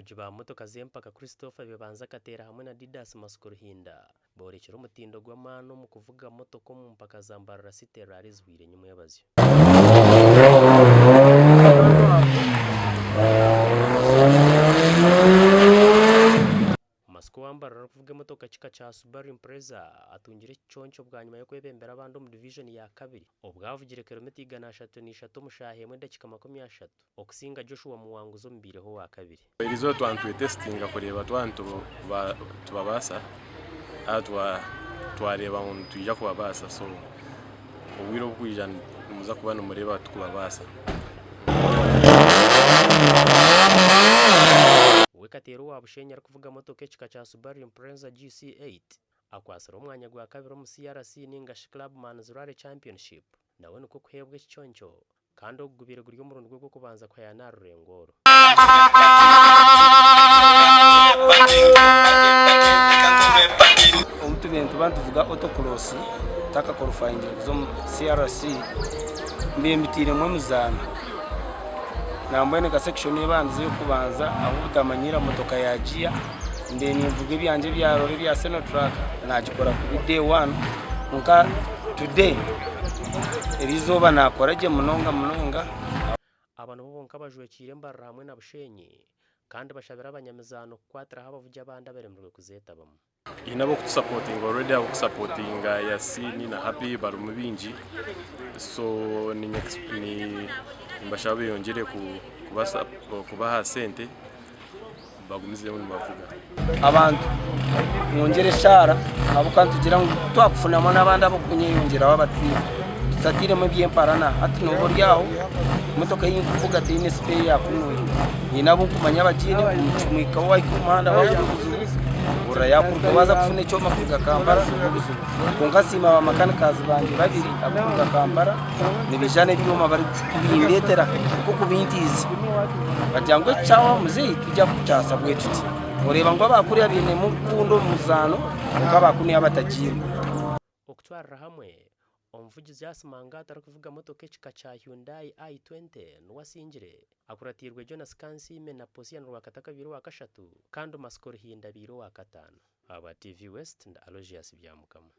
abaruji ba motoka z'empaka Christopher bibanza katera hamwe na Didas Masukuru Hinda borekera umutindo gw'amano mu kuvuga motoka mu mpaka za Mbarara City rarizwire nyuma y'abazyo Masiko wambarara kuvuga motoka kika cha Subaru Impreza atungire cyoncho bwa nyuma yo kwebembera abandi mu division ya kabiri obwavugire kilometer 103 mushahemwe ndakika 30 okusinga Joshua Muwanguzo mbireho wa kabiri irizo twantu testing kureba twantu tubabasa atwa twareba umuntu tujya kubabasa so ubwiro bw'ijana muza kubana mureba tukubabasa Wekatero wa Bushenya ari kuvuga motoka kika cha Subaru Impreza GC8 akwasara umwanya gwa kabiri mu CRC n'Ingashi Club Manzurare Championship nawe nuko kwebwe cyoncho kandi ogubire guryo mu rundo rwo kubanza kwa yana Rurengoro Bintu bantuvuga autocross taka qualifying zo CRC mbimitire mu muzana nambone ka section ibanze yo kubanza aho utamanyira motoka yagiya ndeni mvuga ibyanje byarore bya Seno Track nagikora ku day 1 nka today erizoba nakoraje munonga abantu bonka bajwekire Mbarara hamwe na Bushenyi kandi bashabira abanyamizano kwatira habavuja abandi aberemrwe kuzetabamo inabo supporting already abo supporting ya Sini na Happy barumubinji so ni mbashabe yongere kubaha sente bagumize mu mavuga abantu mwongere shara abo kantugira ngo twakufunamo nabandi abo kunyeyongera wabatira tutagire mu byemparana ati nobo ryaho motoka y'ikuvuga ati ine spare yakunuye inabo kumanya abagine kumwika wa ikumanda ura yakurwa waza kufune cyoma kuga Kampala kongasima ba makanika banjye babiri abukuga Kampala nibijane byuma bari kubindetera kuko kubintiza bajyangwe cyawa muzeyi tujya kucyasa bwetuti ureba ngo abakuri abine mu kundo muzano ukabakuni abatagira okutwara hamwe omuvugizi yasimanga atarakuvuga motoka kika cha Hyundai i20 nuwasingire akuratirwe Jonas Kansime na Posian rwakataka biro wa kashatu kandi Masukuru Hinda biro wa katano aba TV West nda Alogias byamukama